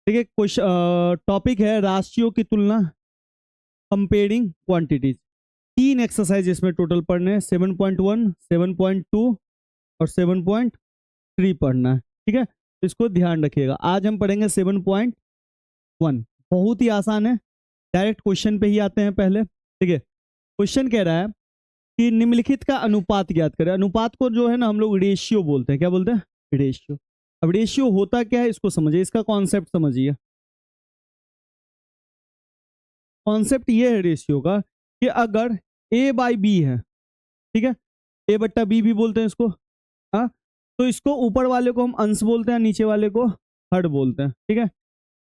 देखिए question topic है राशियों की तुलना, कंपेयरिंग क्वांटिटीज। 3 एक्सरसाइज इसमें टोटल पढ़ने हैं, 7.1, 7.2 और 7.3 पढ़ना है। ठीक है, इसको ध्यान रखिएगा। आज हम पढ़ेंगे 7.1। बहुत ही आसान है, डायरेक्ट क्वेश्चन पे ही आते हैं पहले। ठीक है, क्वेश्चन कह रहा है कि निम्नलिखित का अनुपात ज्ञात करें। अनुपात को जो है ना हम लोग रेशियो बोलते हैं। क्या बोलते हैं? रेशियो। अब रेशियो होता क्या है इसको समझिए, इसका कॉन्सेप्ट समझिए। कॉन्सेप्ट ये है रेशियो का कि अगर ए बाई बी है, ठीक है, ए बट्टा बी भी बोलते हैं इसको, हाँ, तो इसको ऊपर वाले को हम अंश बोलते हैं, नीचे वाले को हर बोलते हैं। ठीक है,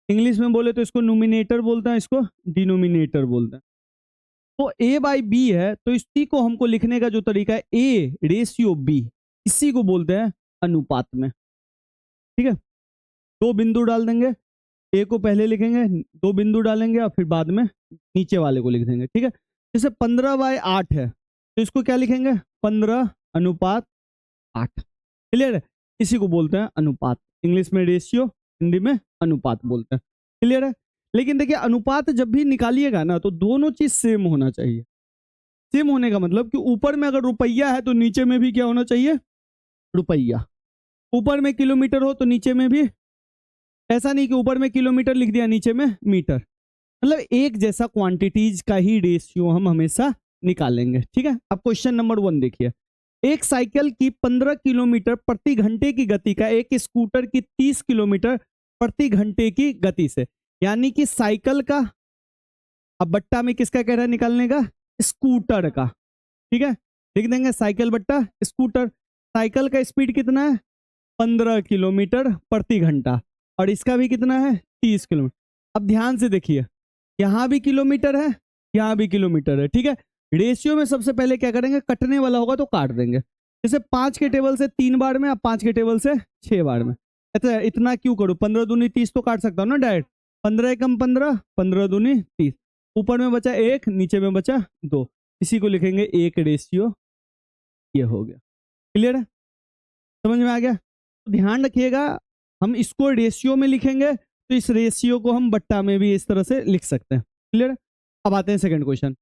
इंग्लिश में बोले तो इसको नोमिनेटर बोलते हैं, इसको डिनोमिनेटर बोलते हैं। तो ए बाई बी है, तो इसी को हमको लिखने का जो तरीका है, ए रेशियो बी, इसी को बोलते हैं अनुपात में। ठीक है, दो बिंदु डाल देंगे, ए को पहले लिखेंगे, दो बिंदु डालेंगे और फिर बाद में नीचे वाले को लिख देंगे। ठीक है, जैसे 15/8 है तो इसको क्या लिखेंगे? 15:8। क्लियर है? इसी को बोलते हैं अनुपात। इंग्लिश में रेशियो, हिंदी में अनुपात बोलते हैं। क्लियर है? लेकिन देखिए अनुपात जब भी निकालिएगा ना तो दोनों चीज सेम होना चाहिए। सेम होने का मतलब कि ऊपर में अगर रुपया है तो नीचे में भी क्या होना चाहिए? रुपया। ऊपर में किलोमीटर हो तो नीचे में भी, ऐसा नहीं कि ऊपर में किलोमीटर लिख दिया नीचे में मीटर। मतलब एक जैसा क्वांटिटीज का ही रेशियो हम हमेशा निकालेंगे। ठीक है, अब क्वेश्चन नंबर 1 देखिए। एक साइकिल की 15 किलोमीटर प्रति घंटे की गति का एक स्कूटर की 30 किलोमीटर प्रति घंटे की गति से, यानी कि साइकिल का, अब बट्टा में किसका कह रहा है निकालने का? स्कूटर का। ठीक है, लिख देंगे साइकिल बट्टा स्कूटर। साइकिल का स्पीड कितना है? 15 किलोमीटर प्रति घंटा, और इसका भी कितना है? 30 किलोमीटर। अब ध्यान से देखिए, यहां भी किलोमीटर है, यहां भी किलोमीटर है। ठीक है, रेशियो में सबसे पहले क्या करेंगे? कटने वाला होगा तो काट देंगे। जैसे 5 के टेबल से 3 बार में, अब 5 के टेबल से 6 बार में। अच्छा, इतना क्यों करूं? 15 दूनी 30 तो काट सकता हूं ना डायरेक्ट। 15 एकम 15, 15 दूनी 30। ऊपर में बचा 1, नीचे में बचा 2। इसी को लिखेंगे 1 रेशियो। ये हो गया। क्लियर है? समझ में आ गया? तो ध्यान रखिएगा, हम इसको रेशियो में लिखेंगे तो इस रेशियो को हम बट्टा में भी इस तरह से लिख सकते हैं। क्लियर? अब आते हैं सेकंड क्वेश्चन।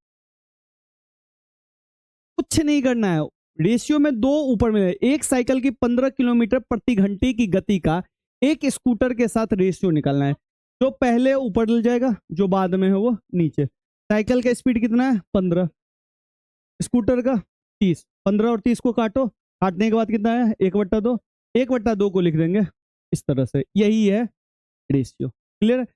कुछ नहीं करना है, रेशियो में दो ऊपर में, एक साइकिल की 15 किलोमीटर प्रति घंटे की गति का एक स्कूटर के साथ रेशियो निकालना है। जो पहले ऊपर ले जाएगा, जो बाद में है वो नीचे। साइकिल का स्पीड कितना है? 15, स्कूटर का 30। 15 और 30 को काटो, काटने के बाद कितना है? 1/2। 1/2 को लिख देंगे इस तरह से। यही है रेशियो। क्लियर?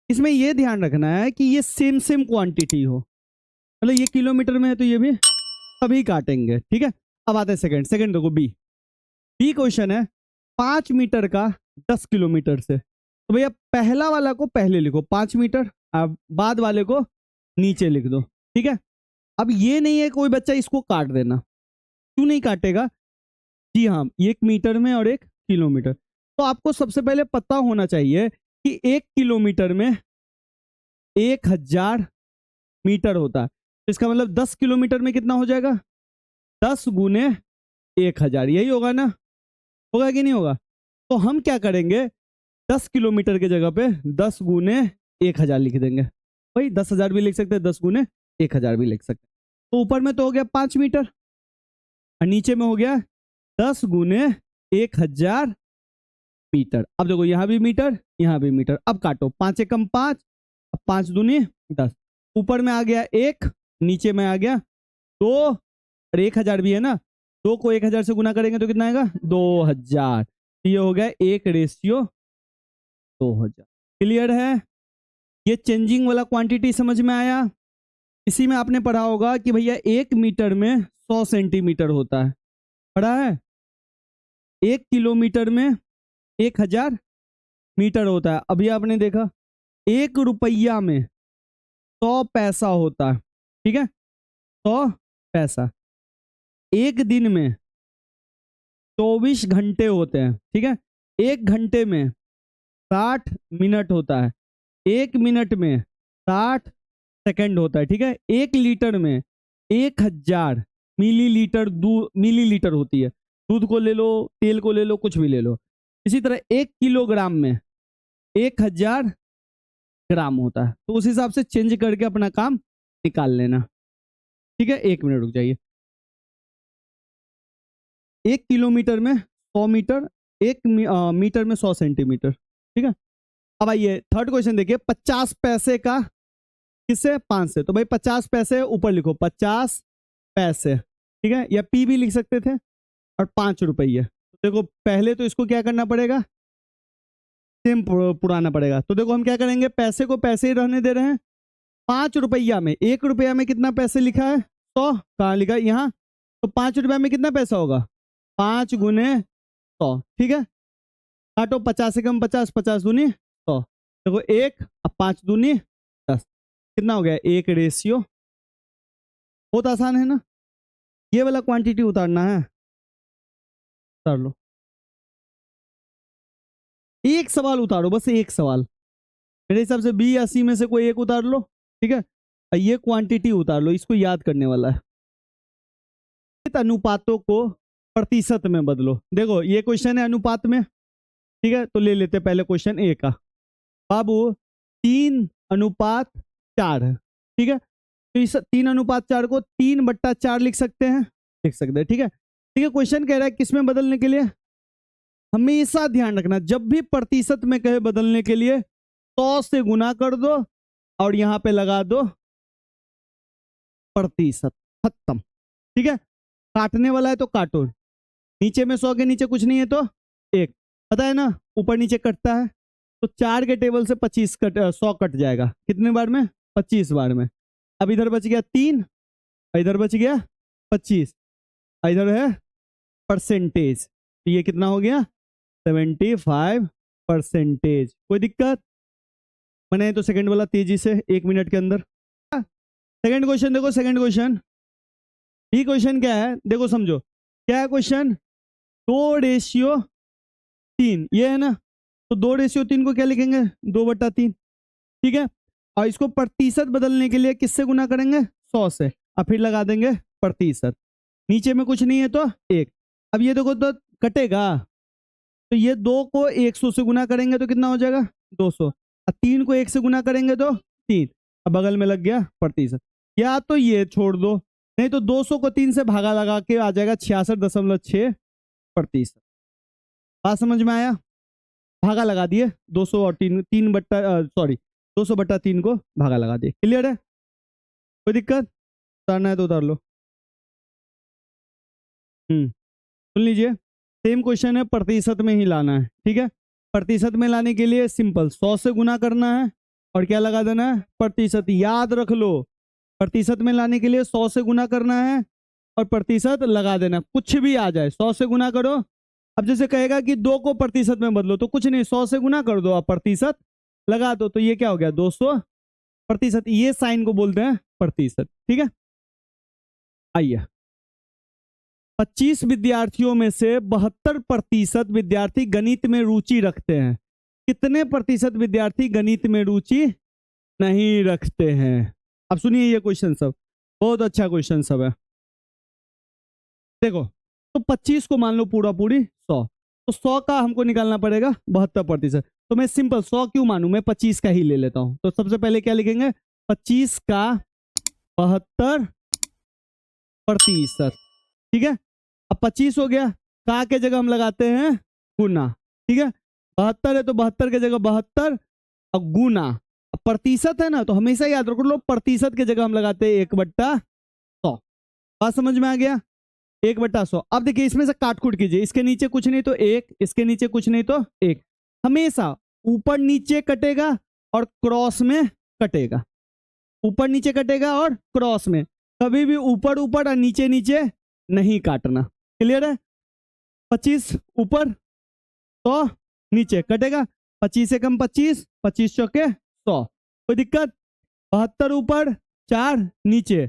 इसमें यह ध्यान रखना है कि ये सेम सेम क्वांटिटी हो, मतलब ये किलोमीटर में है तो ये भी तभी काटेंगे। ठीक है, अब आते हैं सेकंड देखो, बी। बी क्वेश्चन है 5 मीटर का 10 किलोमीटर से। तो भैया पहला वाला को पहले लिखो 5 मीटर, अब बाद वाले को नीचे लिख दो। ठीक है, अब ये नहीं है कोई बच्चा इसको काट देना। क्यों नहीं काटेगा? जी हाँ, 1 मीटर में और 1 किलोमीटर। तो आपको सबसे पहले पता होना चाहिए कि 1 किलोमीटर में 1000 मीटर होता है। तो इसका मतलब 10 किलोमीटर में कितना हो जाएगा? 10 गुने 1000, यही होगा ना? होगा कि नहीं होगा? तो हम क्या करेंगे, 10 किलोमीटर की जगह पे 10 गुने 1000 लिख देंगे। भाई 10,000 भी लिख सकते हैं, 10 गुने 1000 भी लिख सकते हैं। तो ऊपर में तो हो गया 5 मीटर और नीचे में हो गया 10 गुने 1000 मीटर। अब देखो यहाँ भी मीटर, यहाँ भी मीटर। अब काटो, 5 एकम 5, 5 दूनी 10। ऊपर में आ गया 1, नीचे में आ गया 2 और 1000 भी है ना, 2 को 1000 से गुना करेंगे तो कितना आएगा? 2000। ये हो गया 1 रेशियो 2000। क्लियर है? ये चेंजिंग वाला क्वांटिटी समझ में आया? इसी में आपने पढ़ा होगा कि भैया 1 मीटर में 100 सेंटीमीटर होता है, पढ़ा है? 1 किलोमीटर में 1000 मीटर होता है। अभी आपने देखा 1 रुपया में 100 पैसा होता है। ठीक है, 100 पैसा। एक दिन में 24 घंटे होते हैं। ठीक है, 1 घंटे में 60 मिनट होता है, 1 मिनट में 60 सेकंड होता है। ठीक है, 1 लीटर में 1000 मिलीलीटर होती है। दूध को ले लो, तेल को ले लो, कुछ भी ले लो। इसी तरह 1 किलोग्राम में 1000 ग्राम होता है। तो उस हिसाब से चेंज करके अपना काम निकाल लेना। ठीक है, 1 मिनट रुक जाइए। 1 किलोमीटर में 100 मीटर, 1 मीटर में 100 सेंटीमीटर। ठीक है, अब आइए थर्ड क्वेश्चन देखिए। 50 पैसे का किससे? 5 से। तो भाई 50 पैसे ऊपर लिखो, 50 पैसे। ठीक है, या पी भी लिख सकते थे। और 5 रुपये। तो देखो पहले तो इसको क्या करना पड़ेगा, सेम पुराना पड़ेगा। तो देखो हम क्या करेंगे, पैसे को पैसे ही रहने दे रहे हैं। 5 रुपया में, 1 रुपया में कितना पैसे लिखा है? 100। कहाँ लिखा है? यहाँ। तो 5 रुपया में कितना पैसा होगा? 5 गुने 100। ठीक है, काटो, 50 से कम 50, 50 दूनी 100। देखो 1, अब 5 दूनी 10, कितना हो गया? 1 रेशियो। बहुत आसान है ना। ये वाला क्वांटिटी उतारना है, उतार लो। एक सवाल उतारो, बस एक सवाल। मेरे हिसाब से बी या सी में से कोई एक उतार लो। ठीक है, ये क्वांटिटी उतार लो, इसको याद करने वाला है। अनुपातों को प्रतिशत में बदलो। देखो ये क्वेश्चन है अनुपात में। ठीक है, तो ले लेते पहले क्वेश्चन ए का। बाबू 3:4 है। ठीक है, तो इस 3:4 को 3/4 लिख सकते हैं, लिख सकते हैं। ठीक है, ठीक है। क्वेश्चन कह रहा है किसमें बदलने के लिए? हमेशा ध्यान रखना, जब भी प्रतिशत में कहे बदलने के लिए 100 से गुना कर दो और यहां पे लगा दो प्रतिशत, खत्म। ठीक है, काटने वाला है तो काटो। नीचे में 100 के नीचे कुछ नहीं है तो 1, पता है ना, ऊपर नीचे कटता है। तो 4 के टेबल से 100 कट जाएगा। कितने बार में? 25 बार में। अब इधर बच गया 3, इधर बच गया 25, इधर है परसेंटेज। ये कितना हो गया? 75%। कोई दिक्कत? मैंने तो सेकंड वाला तेजी से 1 मिनट के अंदर। सेकंड क्वेश्चन देखो, सेकंड क्वेश्चन। ये क्वेश्चन क्या है देखो, समझो क्या है क्वेश्चन। 2:3, ये है ना। तो 2:3 को क्या लिखेंगे? 2/3। ठीक है, और इसको प्रतिशत बदलने के लिए किससे गुना करेंगे? 100 से। अब फिर लगा देंगे प्रतिशत। नीचे में कुछ नहीं है तो 1। अब ये देखो तो कटेगा, तो ये 2 को 100 से गुना करेंगे तो कितना हो जाएगा? 200। अब 3 को 1 से गुना करेंगे तो 3। अब बगल में लग गया प्रतिशत। या तो ये छोड़ दो, नहीं तो 200 को 3 से भागा लगा के आ जाएगा 66.6%। बात समझ में आया? भागा लगा दिए 200 और 200/3 को भागा लगा दिए। क्लियर है? कोई दिक्कत? उतारना है तो उतार लो। सुन लीजिए, सेम क्वेश्चन है, प्रतिशत में ही लाना है। ठीक है, प्रतिशत में लाने के लिए सिंपल 100 से गुना करना है और क्या लगा देना है? प्रतिशत। याद रख लो, प्रतिशत में लाने के लिए 100 से गुना करना है और प्रतिशत लगा देना। कुछ भी आ जाए 100 से गुना करो। अब जैसे कहेगा कि 2 को प्रतिशत में बदलो, तो कुछ नहीं, 100 से गुना कर दो और प्रतिशत लगा दो। तो ये क्या हो गया? 200%। ये साइन को बोलते हैं प्रतिशत। ठीक है, आइए। 25 विद्यार्थियों में से 72% विद्यार्थी गणित में रुचि रखते हैं। कितने प्रतिशत विद्यार्थी गणित में रुचि नहीं रखते हैं? अब सुनिए ये क्वेश्चन सब, बहुत अच्छा क्वेश्चन सब है। देखो, तो 25 को मान लो पूरा पूरी 100, तो 100 का हमको निकालना पड़ेगा 72%। तो मैं सिंपल 100 क्यों मानूं, मैं 25 का ही ले लेता हूं। तो सबसे पहले क्या लिखेंगे? 25 का 72%। ठीक है, अब 25 हो गया, का के जगह हम लगाते हैं गुना। ठीक है, 72 है तो 72 के जगह 72 और गुना। अब प्रतिशत है ना, तो हमेशा याद रखो लो, प्रतिशत के जगह हम लगाते हैं 1/100। बात समझ में आ गया? 1/100। अब देखिए इसमें से काटकूट कीजिए, इसके नीचे कुछ नहीं तो 1, इसके नीचे कुछ नहीं तो 1। हमेशा ऊपर नीचे कटेगा और क्रॉस में कटेगा। ऊपर नीचे कटेगा और क्रॉस में, कभी भी ऊपर ऊपर और नीचे नीचे नहीं काटना। क्लियर है? 25 ऊपर 100 नीचे कटेगा, 25 से कम 25, 25 चौके 100। कोई दिक्कत? 72 ऊपर 4 नीचे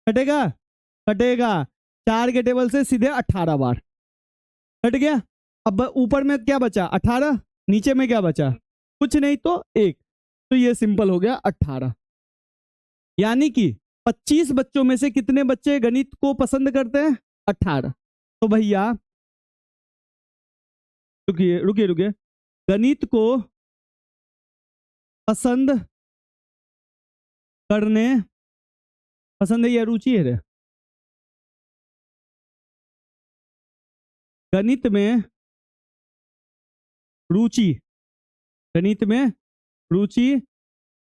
कटेगा, कटेगा 4 के टेबल से सीधे 18 बार कट गया। अब ऊपर में क्या बचा? 18। नीचे में क्या बचा? कुछ नहीं तो 1। तो ये सिंपल हो गया 18। यानी कि 25 बच्चों में से कितने बच्चे गणित को पसंद करते हैं? 18। तो भैया रुकिए रुकिए रुकिए, गणित को पसंद करने, पसंद है या रुचि है रे? गणित में रुचि, गणित में रुचि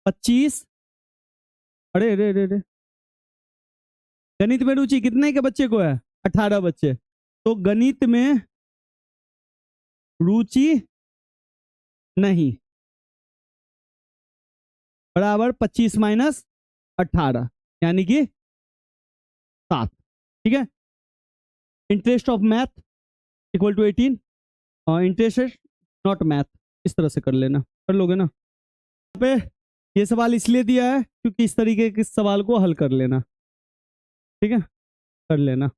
25, अरे अरे अरे अरे, गणित में रुचि कितने के बच्चे को है? 18 बच्चे। तो गणित में रुचि नहीं बराबर 25 माइनस 18 यानी कि 7। ठीक है। Interest of math equal to 18 और इंटरेस्ट नॉट मैथ, इस तरह से कर लेना, कर लोगे ना। यहाँ पे ये सवाल इसलिए दिया है क्योंकि इस तरीके के सवाल को हल कर लेना। ठीक है, कर लेना।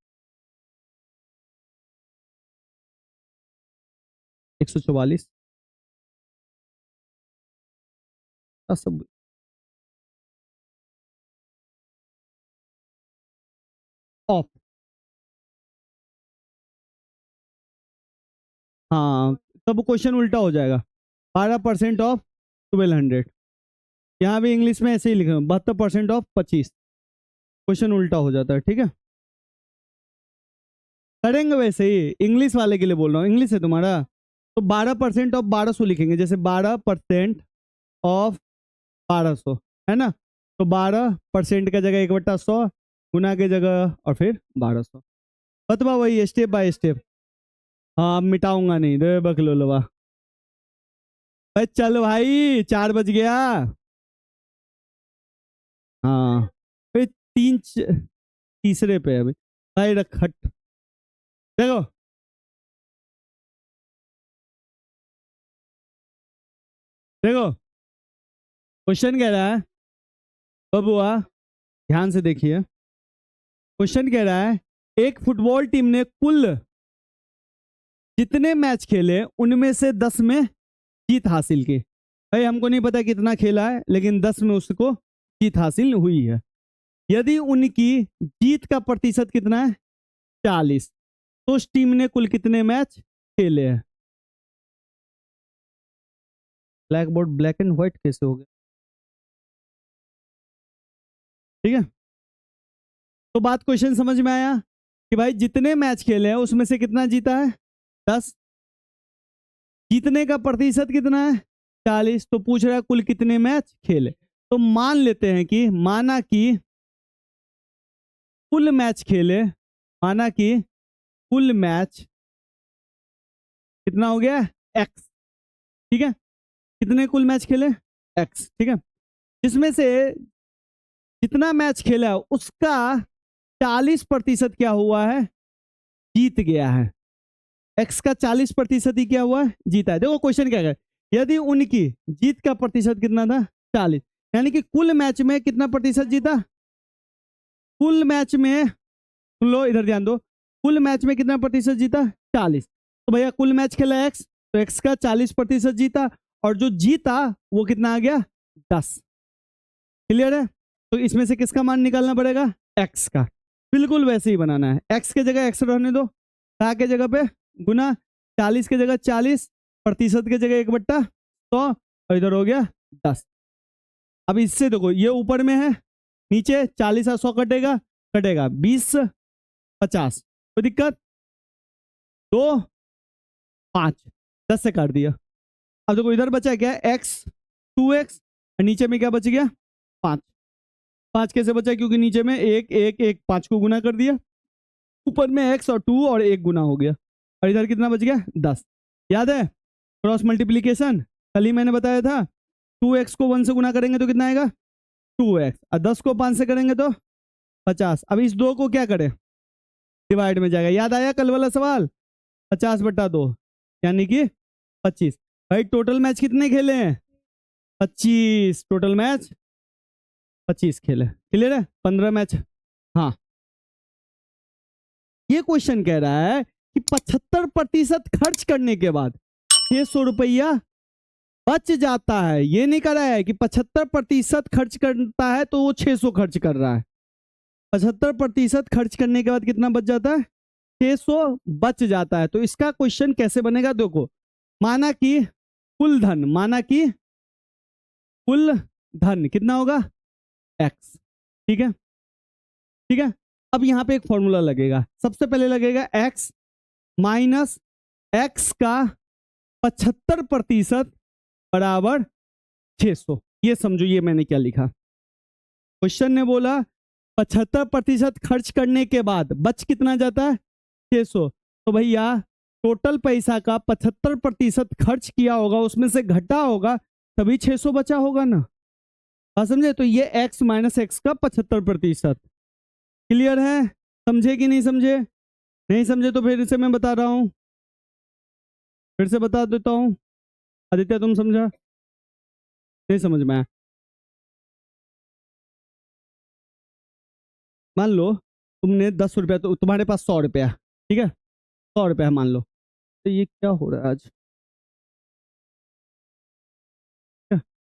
144 सब ऑफ। हाँ, तब क्वेश्चन उल्टा हो जाएगा। 12% ऑफ 1200, यहाँ भी इंग्लिश में ऐसे ही लिखा 72% ऑफ 25, क्वेश्चन उल्टा हो जाता है। ठीक है, करेंगे वैसे ही, इंग्लिश वाले के लिए बोल रहा हूँ, इंग्लिश है तुम्हारा। तो 12% ऑफ 1200 लिखेंगे, जैसे 12% ऑफ 1200 है ना। तो 12% का जगह 1/100 गुना के जगह और फिर 1200। बतवा वही स्टेप बाय स्टेप। हाँ, मिटाऊंगा नहीं, दे बकलो लवा। भाई चल भाई, 4 बज गया। हाँ, फिर तीसरे पे अभी भाई रख हट। देखो देखो, क्वेश्चन कह रहा है बबुआ, ध्यान से देखिए। क्वेश्चन कह रहा है एक फुटबॉल टीम ने कुल जितने मैच खेले उनमें से 10 में जीत हासिल की। भाई हमको नहीं पता कितना खेला है, लेकिन 10 में उसको जीत हासिल हुई है। यदि उनकी जीत का प्रतिशत कितना है? 40, तो उस टीम ने कुल कितने मैच खेले हैं? Black board black and white कैसे हो गया? ठीक है, तो बात क्वेश्चन समझ में आया कि भाई जितने मैच खेले हैं उसमें से कितना जीता है? 10। जीतने का प्रतिशत कितना है? 40। तो पूछ रहा है कुल कितने मैच खेले। तो मान लेते हैं कि माना कि कुल मैच खेले, माना कि कुल मैच कितना हो गया? x। ठीक है, कितने कुल मैच खेले? x। ठीक है, जिसमें से जितना मैच खेला उसका 40% क्या हुआ है? जीत गया है। x का 40% ही क्या हुआ है? जीता है। देखो क्वेश्चन क्या है, यदि उनकी जीत का प्रतिशत कितना था? 40, यानी कि कुल मैच में कितना प्रतिशत जीता? कुल मैच में, सुन लो इधर ध्यान दो, कुल मैच में कितना प्रतिशत जीता? 40। तो भैया कुल मैच खेला x, तो x का 40% जीता, और जो जीता वो कितना आ गया? 10। क्लियर है? तो इसमें से किसका मान निकालना पड़ेगा? x का। बिल्कुल वैसे ही बनाना है, x के जगह x रहने दो, का के जगह पे गुना, 40 के जगह 40, प्रतिशत के जगह 1/100, और इधर हो गया 10। अब इससे देखो, ये ऊपर में है, नीचे 40 और 100 कटेगा, कटेगा 20 50, कोई दिक्कत? 2 5 10 से काट दिया। अब देखो इधर बचा क्या? x 2x, और नीचे में क्या बच गया? 5। 5 कैसे बचा? क्योंकि नीचे में 1 1 1 5 को गुना कर दिया, ऊपर में x और 2 और 1 गुना हो गया, और इधर कितना बच गया? 10। याद है क्रॉस मल्टीप्लीकेशन? कल ही मैंने बताया था, 2x को 1 से गुना करेंगे तो कितना आएगा? 2x, और 10 को 5 से करेंगे तो 50। अब इस 2 को क्या करें? डिवाइड में जाएगा। याद आया कल वाला सवाल? 50/2 यानी कि 25। भाई टोटल मैच कितने खेले हैं? 25। टोटल मैच 25 खेले। क्लियर है? 15 मैच। हाँ, ये क्वेश्चन कह रहा है कि 75% खर्च करने के बाद 600 रुपया बच जाता है। ये नहीं कर रहा है कि 75% खर्च करता है तो वो 600 खर्च कर रहा है। 75% खर्च करने के बाद कितना बच जाता है? 600 बच जाता है। तो इसका क्वेश्चन कैसे बनेगा? देखो, माना कि कुल धन, माना कि कुल धन कितना होगा x। ठीक है, ठीक है। अब यहाँ पे एक फॉर्मूला लगेगा, सबसे पहले लगेगा x माइनस x का 75% बराबर 600। ये समझो ये मैंने क्या लिखा, क्वेश्चन ने बोला 75% खर्च करने के बाद बच कितना जाता है 600। तो भैया टोटल पैसा का 75% खर्च किया होगा, उसमें से घटा होगा, तभी 600 बचा होगा ना। बात समझे? तो ये x माइनस एक्स का 75%। क्लियर है? समझे कि नहीं समझे? नहीं समझे तो फिर से मैं बता रहा हूं, फिर से बता देता हूं। आदित्य तुम समझा? नहीं समझ में आया? मान लो तुमने 10 रुपया, तो तुम्हारे पास 100 रुपया, ठीक है, 100 रुपया मान लो। तो ये क्या हो रहा है आज?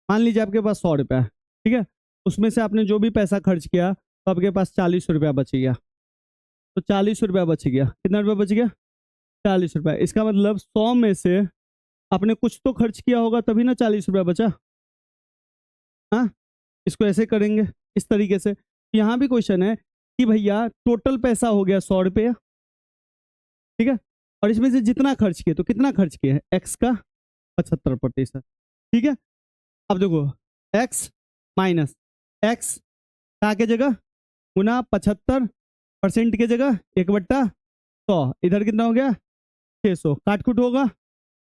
मान लीजिए आपके पास 100 रुपया है, ठीक है, उसमें से आपने जो भी पैसा खर्च किया तो आपके पास 40 रुपया बच गया। तो 40 रुपया बच गया, कितना रुपया बच गया 40 रुपया। इसका मतलब 100 में से आपने कुछ तो खर्च किया होगा, तभी ना 40 रुपया बचा। हाँ, इसको ऐसे करेंगे इस तरीके से। यहाँ भी क्वेश्चन है कि भैया टोटल पैसा हो गया 100 रुपया, ठीक है, और इसमें से जितना खर्च किए, तो कितना खर्च किया है एक्स का 75%। ठीक है, अब देखो x माइनस एक्स का के जगह गुना 75% के जगह 1/100, इधर कितना हो गया 600। काटकुट होगा,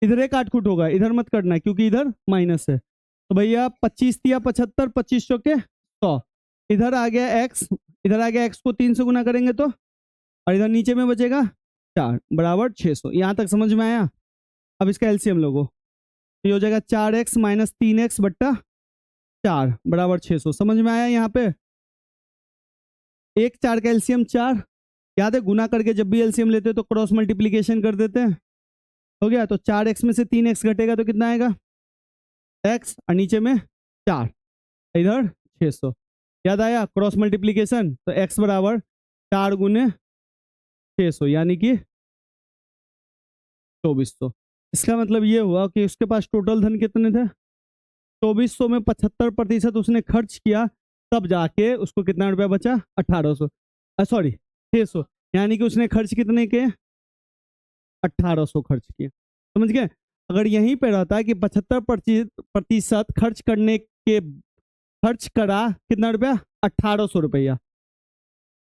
इधर एक काटकुट होगा, इधर मत करना क्योंकि इधर माइनस है। तो भैया 25 दिया 75, 25 चौके 100, इधर आ गया x, इधर आ गया x को 3 से गुना करेंगे तो, और इधर नीचे में बचेगा 4 बराबर 600। यहाँ तक समझ में आया? अब इसका एलसीएम लोगो, तो ये हो जाएगा 4x माइनस 3x बट्टा 4 बराबर 600। समझ में आया? यहाँ पे 1 4 का एलसीएम 4, याद है गुना करके जब भी एलसीएम लेते तो क्रॉस मल्टीप्लीकेशन कर देते हैं। हो गया, तो 4x में से 3x घटेगा तो कितना आएगा x, और नीचे में 4, इधर 600। याद आया क्रॉस मल्टीप्लीकेशन? तो x बराबर 4 गुने 600 यानी कि 2400। इसका मतलब ये हुआ कि उसके पास टोटल धन कितने थे 2400 में 75% उसने खर्च किया, तब जाके उसको कितना रुपया बचा 1800, सॉरी 600, यानी कि उसने खर्च कितने के 1800 खर्च किए। समझ गए? अगर यहीं पे रहता है कि 75% खर्च करने के खर्च करा कितना रुपया 1800 रुपया,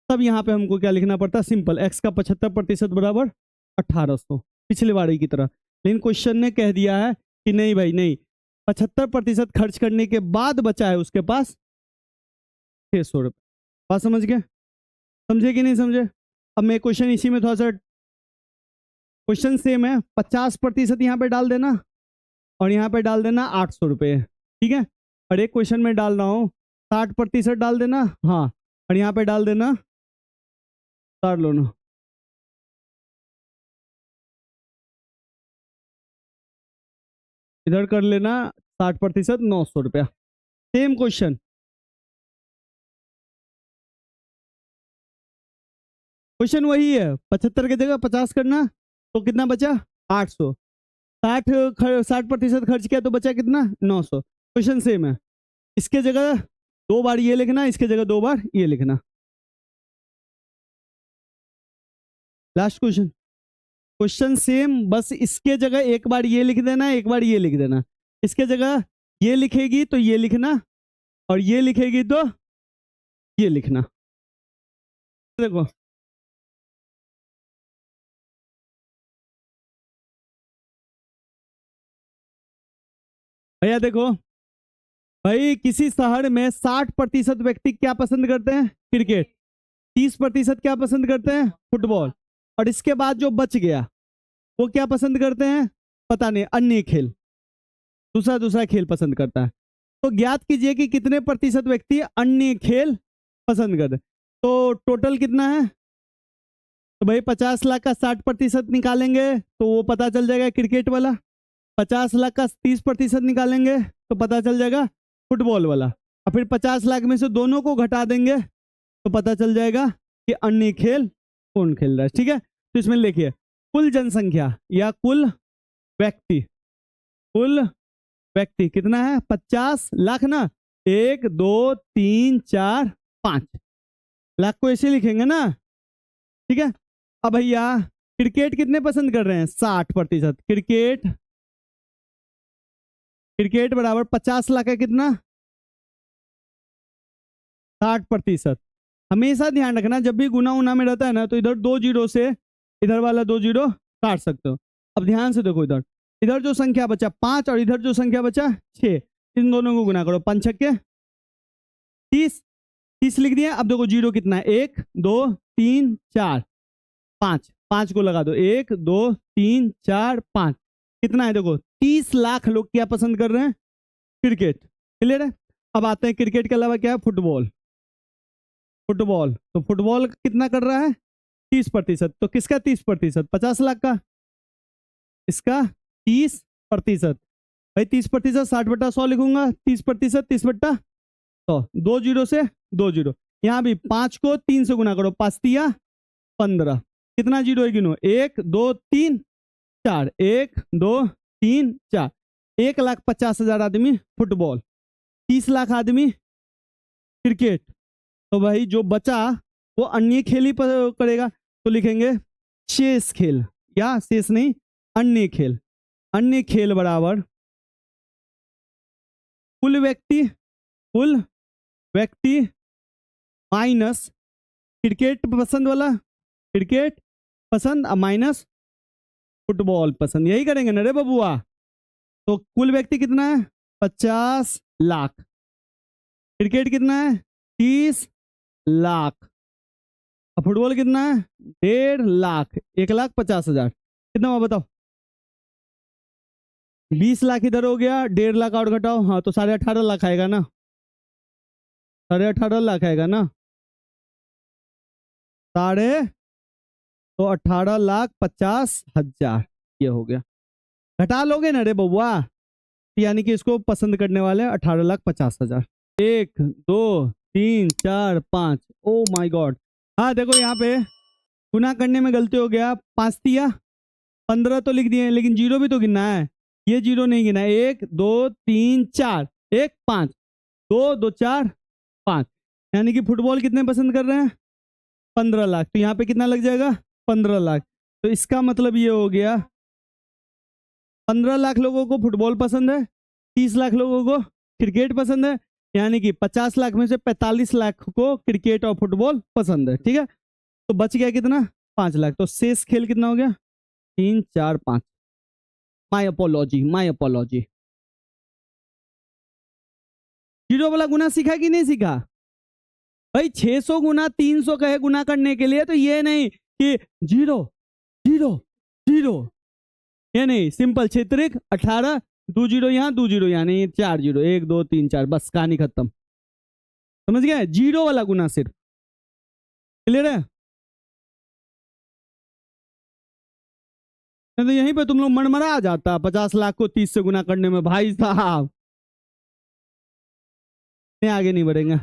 तब यहाँ पे हमको क्या लिखना पड़ता, सिंपल x का 75% बराबर 1800, पिछले बार की तरह। लेकिन क्वेश्चन ने कह दिया है कि नहीं भाई नहीं, 75% खर्च करने के बाद बचा है उसके पास 600 रुपये। बात समझ गए? समझे कि नहीं समझे? अब मैं क्वेश्चन इसी में थोड़ा सा, क्वेश्चन सेम है, 50% यहाँ पे डाल देना और यहाँ पे डाल देना 800 रुपये, ठीक है। और एक क्वेश्चन में डाल रहा हूँ 60% डाल देना, हाँ, और यहाँ पे डाल देना, कर लो ना, इधर कर लेना 60% 900 रुपया। सेम क्वेश्चन, क्वेश्चन वही है, 75 की जगह 50 करना, तो कितना बचा 800। 60% खर्च किया तो बचा कितना 900। क्वेश्चन सेम है, इसके जगह 2 बार ये लिखना, इसके जगह 2 बार ये लिखना। लास्ट क्वेश्चन, क्वेश्चन सेम, बस इसके जगह एक बार ये लिख देना, एक बार ये लिख देना। इसके जगह ये लिखेगी तो ये लिखना, और ये लिखेगी तो ये लिखना। देखो भैया, देखो भाई, किसी शहर में 60% व्यक्ति क्या पसंद करते हैं क्रिकेट, 30% क्या पसंद करते हैं फुटबॉल, और इसके बाद जो बच गया वो क्या पसंद करते हैं पता नहीं, अन्य खेल, दूसरा दूसरा खेल पसंद करता है। तो ज्ञात कीजिए कि कितने प्रतिशत व्यक्ति अन्य खेल पसंद करते हैं। तो टोटल कितना है, तो भाई 50 लाख का 60% निकालेंगे तो वो पता चल जाएगा क्रिकेट वाला, 50 लाख का 30% निकालेंगे तो पता चल जाएगा फुटबॉल वाला, और फिर 50 लाख में से दोनों को घटा देंगे तो पता चल जाएगा कि अन्य खेल कौन खेल रहा है। ठीक है, तो इसमें लिखिए कुल जनसंख्या या कुल व्यक्ति, कुल व्यक्ति कितना है 50 लाख ना, 1 2 3 4 5 लाख को ऐसे लिखेंगे ना, ठीक है। अब भैया क्रिकेट कितने पसंद कर रहे हैं 60%, क्रिकेट क्रिकेट बराबर 50 लाख है कितना 60%। हमेशा ध्यान रखना जब भी गुना उना में रहता है ना, तो इधर 2 जीरो से इधर वाला 2 जीरो काट सकते हो। अब ध्यान से देखो, इधर इधर जो संख्या बचा 5 और इधर जो संख्या बचा 6, इन दोनों को गुना करो, 5 छक्के 30, 30 लिख दिया। अब देखो जीरो कितना है 1 2 3 4 5, 5 को लगा दो 1 2 3 4 5, कितना है देखो 30 लाख लोग क्या पसंद कर रहे हैं क्रिकेट। क्लियर है। अब आते हैं क्रिकेट के अलावा क्या है फुटबॉल। फुटबॉल तो फुटबॉल कितना कर रहा है 30%, तो किसका 30%, 50 लाख का, इसका 30%। भाई 30% 60/100 लिखूंगा, 30% 30/100, 2 जीरो से 2 जीरो। यहाँ भी 5 को 3 से गुना करो, 5 तिया 15, कितना जीरो है गिनो 1 2 3 4, 1 2 3 4, 1,50,000 आदमी फुटबॉल, 30 लाख आदमी क्रिकेट। तो भाई जो बचा वो अन्य खेल ही करेगा, तो लिखेंगे शेष खेल, या शेष नहीं अन्य खेल। अन्य खेल बराबर कुल व्यक्ति माइनस क्रिकेट पसंद वाला, क्रिकेट पसंद माइनस फुटबॉल पसंद, यही करेंगे ना रे बबुआ। तो कुल व्यक्ति कितना है 50 लाख, क्रिकेट कितना है 30 लाख, और फुटबॉल कितना है 1.5 लाख, 1,50,000, कितना हुआ बताओ 20 लाख इधर हो गया, 1.5 लाख और घटाओ, हाँ तो 18.5 लाख आएगा ना, 18.5 लाख आएगा ना, साढ़े तो 18,50,000 ये हो गया। घटा लोगे ना रे बउआ, यानी कि इसको पसंद करने वाले 18,50,000। 1 2 3 4 5, ओ माय गॉड। हाँ देखो यहाँ पे गुना करने में गलती हो गया, 5 तिया 15 तो लिख दिए, लेकिन जीरो भी तो गिनना है, ये जीरो नहीं गिना, 1 2 3 4 1 5, 2 2 4 5, यानी कि फुटबॉल कितने पसंद कर रहे हैं 15 लाख, तो यहाँ पे कितना लग जाएगा 15 लाख। तो इसका मतलब ये हो गया 15 लाख लोगों को फुटबॉल पसंद है, 30 लाख लोगों को क्रिकेट पसंद है, यानी कि 50 लाख में से 45 लाख को क्रिकेट और फुटबॉल पसंद है, ठीक है। तो बच गया कितना 5 लाख, तो शेष खेल कितना हो गया 3 4 5। My apology, my apology. Zero वाला गुना सीखा कि नहीं सीखा भाई, 600 गुना 300 कहे गुना करने के लिए, तो ये नहीं कि जीरो जीरो जीरो, ये नहीं, सिंपल 6 18, 2 जीरो यहाँ 2 जीरो यहाँ, नहीं 4 जीरो, 1 2 3 4, बस कहानी खत्म। समझ गए, जीरो वाला गुना सिर्फ। क्लियर है। तो यहीं पे तुम लोग मनमरा जाता 50 लाख को 30 से गुना करने में भाई साहब, आगे नहीं बढ़ेंगे।